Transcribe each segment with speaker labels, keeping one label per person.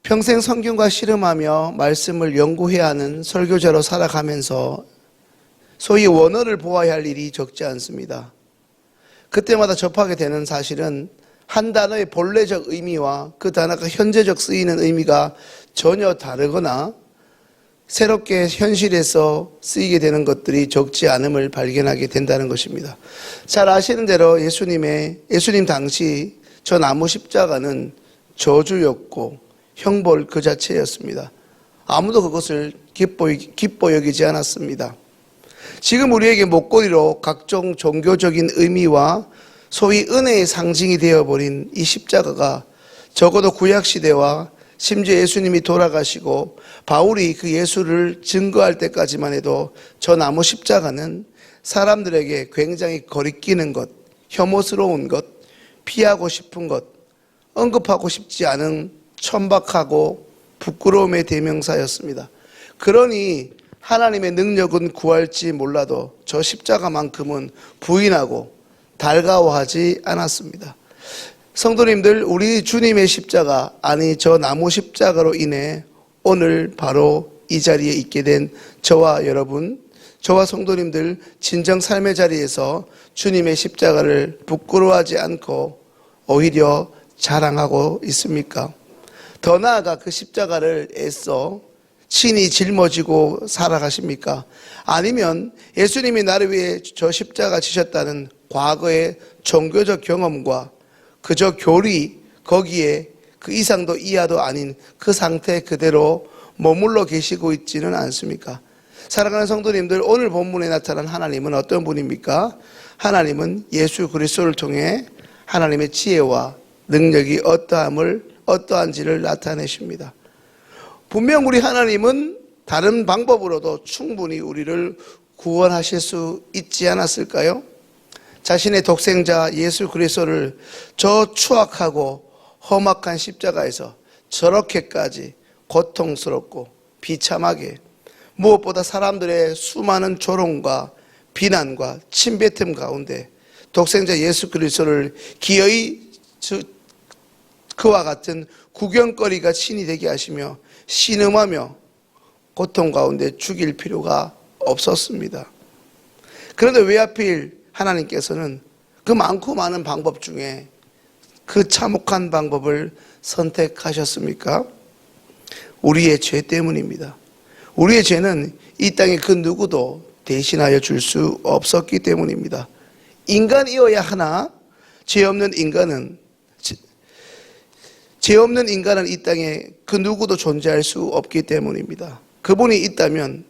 Speaker 1: 평생 성경과 씨름하며 말씀을 연구해야 하는 설교자로 살아가면서 소위 원어를 보아야 할 일이 적지 않습니다. 그때마다 접하게 되는 사실은 한 단어의 본래적 의미와 그 단어가 현재적 쓰이는 의미가 전혀 다르거나 새롭게 현실에서 쓰이게 되는 것들이 적지 않음을 발견하게 된다는 것입니다. 잘 아시는 대로 예수님 당시 저 나무 십자가는 저주였고 형벌 그 자체였습니다. 아무도 그것을 기뻐 여기지 않았습니다. 지금 우리에게 목걸이로 각종 종교적인 의미와 소위 은혜의 상징이 되어버린 이 십자가가 적어도 구약시대와 심지어 예수님이 돌아가시고 바울이 그 예수를 증거할 때까지만 해도 저 나무 십자가는 사람들에게 굉장히 거리끼는 것, 혐오스러운 것, 피하고 싶은 것, 언급하고 싶지 않은 천박하고 부끄러움의 대명사였습니다. 그러니 하나님의 능력은 구할지 몰라도 저 십자가만큼은 부인하고 달가워하지 않았습니다. 성도님들, 우리 주님의 십자가, 아니 저 나무 십자가로 인해 오늘 바로 이 자리에 있게 된 저와 여러분, 저와 성도님들 진정 삶의 자리에서 주님의 십자가를 부끄러워하지 않고 오히려 자랑하고 있습니까? 더 나아가 그 십자가를 애써 친히 짊어지고 살아가십니까? 아니면 예수님이 나를 위해 저 십자가 지셨다는 과거의 종교적 경험과 그저 교리, 거기에 그 이상도 이하도 아닌 그 상태 그대로 머물러 계시고 있지는 않습니까? 사랑하는 성도님들, 오늘 본문에 나타난 하나님은 어떤 분입니까? 하나님은 예수 그리스도를 통해 하나님의 지혜와 능력이 어떠한지를 나타내십니다. 분명 우리 하나님은 다른 방법으로도 충분히 우리를 구원하실 수 있지 않았을까요? 자신의 독생자 예수 그리스도를 저 추악하고 험악한 십자가에서 저렇게까지 고통스럽고 비참하게, 무엇보다 사람들의 수많은 조롱과 비난과 침뱉음 가운데 독생자 예수 그리스도를 기어이 그와 같은 구경거리가 친히 되게 하시며 신음하며 고통 가운데 죽일 필요가 없었습니다. 그런데 왜 하필 하나님께서는 그 많고 많은 방법 중에 그 참혹한 방법을 선택하셨습니까? 우리의 죄 때문입니다. 우리의 죄는 이 땅에 그 누구도 대신하여 줄 수 없었기 때문입니다. 인간이어야 하나 죄 없는 인간은 이 땅에 그 누구도 존재할 수 없기 때문입니다. 그분이 있다면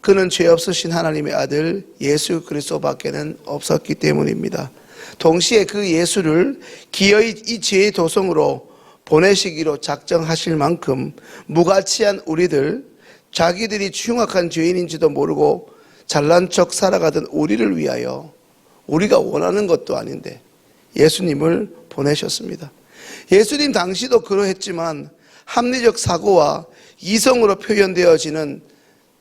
Speaker 1: 그는 죄 없으신 하나님의 아들 예수 그리스도밖에는 없었기 때문입니다. 동시에 그 예수를 기어이 이 죄의 도성으로 보내시기로 작정하실 만큼 무가치한 우리들, 자기들이 흉악한 죄인인지도 모르고 잘난 척 살아가던 우리를 위하여 우리가 원하는 것도 아닌데 예수님을 보내셨습니다. 예수님 당시도 그러했지만 합리적 사고와 이성으로 표현되어지는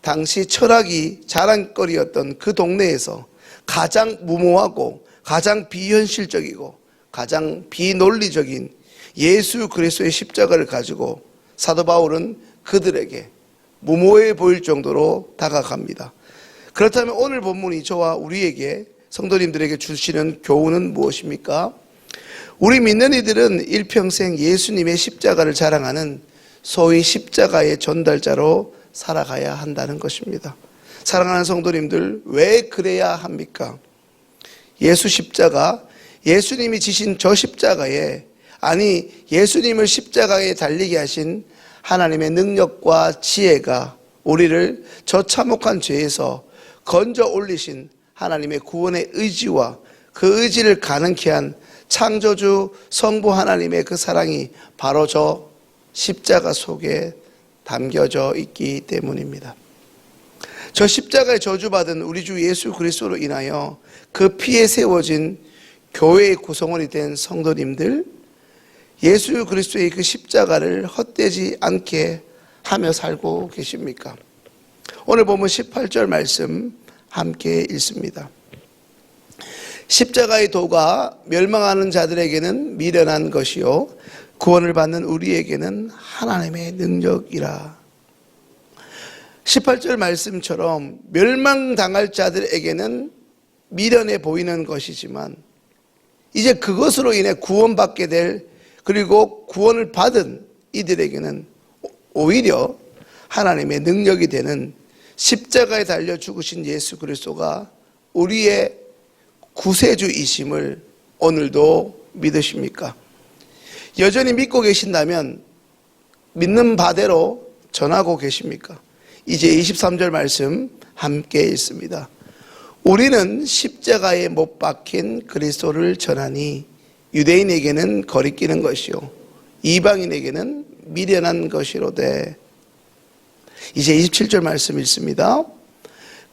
Speaker 1: 당시 철학이 자랑거리였던 그 동네에서 가장 무모하고 가장 비현실적이고 가장 비논리적인 예수 그리스도의 십자가를 가지고 사도 바울은 그들에게 무모해 보일 정도로 다가갑니다. 그렇다면 오늘 본문이 저와 우리에게, 성도님들에게 주시는 교훈은 무엇입니까? 우리 믿는 이들은 일평생 예수님의 십자가를 자랑하는 소위 십자가의 전달자로 살아가야 한다는 것입니다. 사랑하는 성도님들, 왜 그래야 합니까? 예수 십자가, 예수님이 지신 저 십자가에, 아니 예수님을 십자가에 달리게 하신 하나님의 능력과 지혜가 우리를 저 참혹한 죄에서 건져 올리신 하나님의 구원의 의지와 그 의지를 가능케 한 창조주 성부 하나님의 그 사랑이 바로 저 십자가 속에 담겨져 있기 때문입니다. 저 십자가에 저주받은 우리 주 예수 그리스도로 인하여 그 피에 세워진 교회의 구성원이 된 성도님들, 예수 그리스도의 그 십자가를 헛되지 않게 하며 살고 계십니까? 오늘 보면 18절 말씀 함께 읽습니다. 십자가의 도가 멸망하는 자들에게는 미련한 것이요 구원을 받는 우리에게는 하나님의 능력이라. 18절 말씀처럼 멸망당할 자들에게는 미련해 보이는 것이지만 이제 그것으로 인해 구원받게 될, 그리고 구원을 받은 이들에게는 오히려 하나님의 능력이 되는 십자가에 달려 죽으신 예수 그리스도가 우리의 구세주이심을 오늘도 믿으십니까? 여전히 믿고 계신다면 믿는 바대로 전하고 계십니까? 이제 23절 말씀 함께 읽습니다. 우리는 십자가에 못 박힌 그리스도를 전하니 유대인에게는 거리끼는 것이요 이방인에게는 미련한 것이로되. 이제 27절 말씀 읽습니다.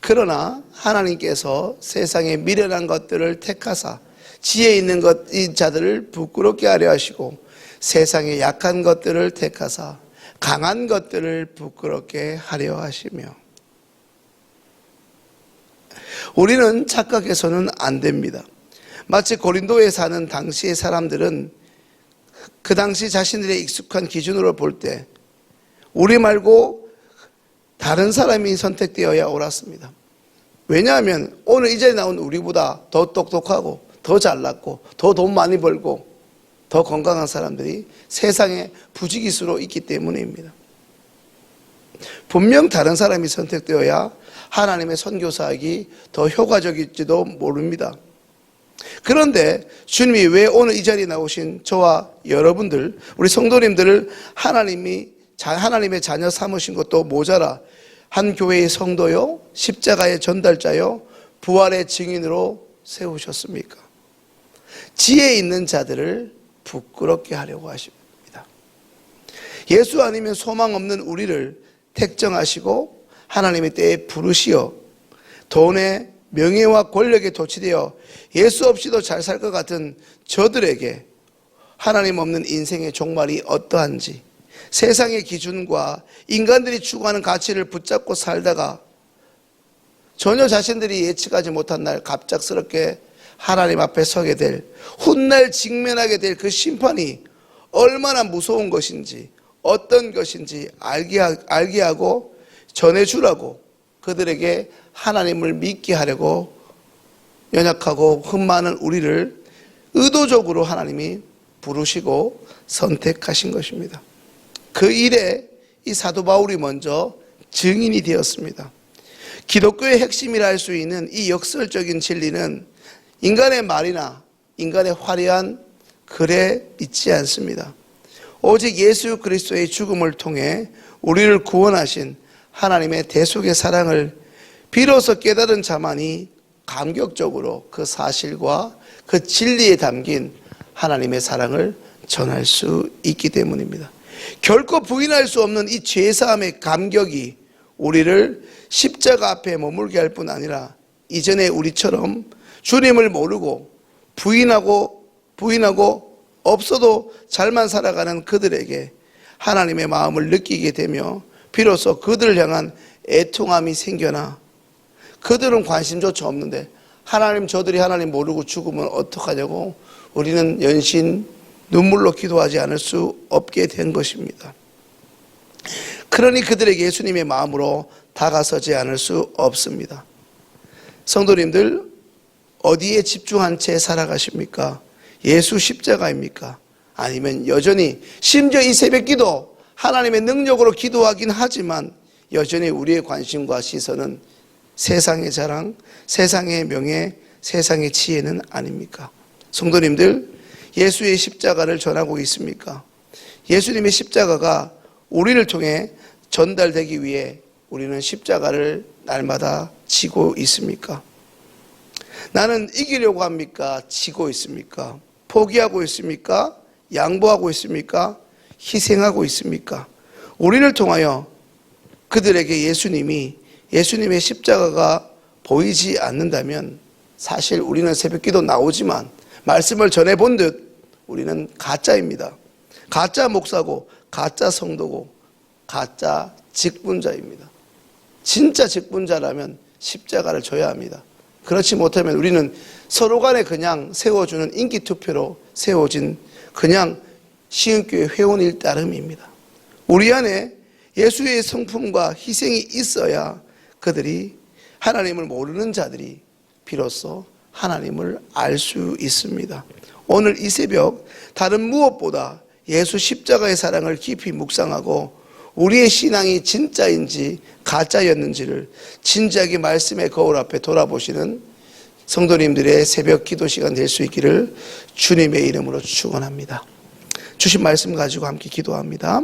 Speaker 1: 그러나 하나님께서 세상에 미련한 것들을 택하사 지혜 있는 이 자들을 부끄럽게 하려 하시고 세상에 약한 것들을 택하사 강한 것들을 부끄럽게 하려 하시며. 우리는 착각해서는 안 됩니다. 마치 고린도에 사는 당시의 사람들은 그 당시 자신들의 익숙한 기준으로 볼 때 우리 말고 다른 사람이 선택되어야 옳았습니다. 왜냐하면 오늘 이 자리에 나온 우리보다 더 똑똑하고 더 잘났고 더 돈 많이 벌고 더 건강한 사람들이 세상에 부지기수로 있기 때문입니다. 분명 다른 사람이 선택되어야 하나님의 선교사역이 더 효과적일지도 모릅니다. 그런데 주님이 왜 오늘 이 자리에 나오신 저와 여러분들, 우리 성도님들을 하나님의 자녀 삼으신 것도 모자라 한 교회의 성도요, 십자가의 전달자요, 부활의 증인으로 세우셨습니까? 지혜 있는 자들을 부끄럽게 하려고 하십니다. 예수 아니면 소망 없는 우리를 택정하시고 하나님의 때에 부르시어 돈의 명예와 권력에 도취되어 예수 없이도 잘 살 것 같은 저들에게 하나님 없는 인생의 종말이 어떠한지, 세상의 기준과 인간들이 추구하는 가치를 붙잡고 살다가 전혀 자신들이 예측하지 못한 날 갑작스럽게 하나님 앞에 서게 될, 훗날 직면하게 될 그 심판이 얼마나 무서운 것인지, 어떤 것인지 알게 하고 전해주라고 그들에게 하나님을 믿게 하려고 연약하고 흠 많은 우리를 의도적으로 하나님이 부르시고 선택하신 것입니다. 그 일에 이 사도 바울이 먼저 증인이 되었습니다. 기독교의 핵심이라 할 수 있는 이 역설적인 진리는 인간의 말이나 인간의 화려한 글에 있지 않습니다. 오직 예수 그리스도의 죽음을 통해 우리를 구원하신 하나님의 대속의 사랑을 비로소 깨달은 자만이 감격적으로 그 사실과 그 진리에 담긴 하나님의 사랑을 전할 수 있기 때문입니다. 결코 부인할 수 없는 이 죄사함의 감격이 우리를 십자가 앞에 머물게 할 뿐 아니라 이전에 우리처럼 주님을 모르고 부인하고 없어도 잘만 살아가는 그들에게 하나님의 마음을 느끼게 되며 비로소 그들을 향한 애통함이 생겨나 그들은 관심조차 없는데 하나님, 저들이 하나님 모르고 죽으면 어떡하냐고 우리는 연신 눈물로 기도하지 않을 수 없게 된 것입니다. 그러니 그들에게 예수님의 마음으로 다가서지 않을 수 없습니다. 성도님들, 어디에 집중한 채 살아가십니까? 예수 십자가입니까? 아니면 여전히 심지어 이 새벽기도 하나님의 능력으로 기도하긴 하지만 여전히 우리의 관심과 시선은 세상의 자랑, 세상의 명예, 세상의 지혜는 아닙니까? 성도님들, 예수의 십자가를 전하고 있습니까? 예수님의 십자가가 우리를 통해 전달되기 위해 우리는 십자가를 날마다 지고 있습니까? 나는 이기려고 합니까? 지고 있습니까? 포기하고 있습니까? 양보하고 있습니까? 희생하고 있습니까? 우리를 통하여 그들에게 예수님의 십자가가 보이지 않는다면 사실 우리는 새벽기도 나오지만 말씀을 전해본 듯 우리는 가짜입니다. 가짜 목사고 가짜 성도고 가짜 직분자입니다. 진짜 직분자라면 십자가를 져야 합니다. 그렇지 못하면 우리는 서로 간에 그냥 세워주는 인기투표로 세워진 그냥 시흥교회 회원일 따름입니다. 우리 안에 예수의 성품과 희생이 있어야 그들이 하나님을 모르는 자들이 비로소 하나님을 알 수 있습니다. 오늘 이 새벽 다른 무엇보다 예수 십자가의 사랑을 깊이 묵상하고 우리의 신앙이 진짜인지 가짜였는지를 진지하게 말씀의 거울 앞에 돌아보시는 성도님들의 새벽 기도 시간 될 수 있기를 주님의 이름으로 축원합니다. 주신 말씀 가지고 함께 기도합니다.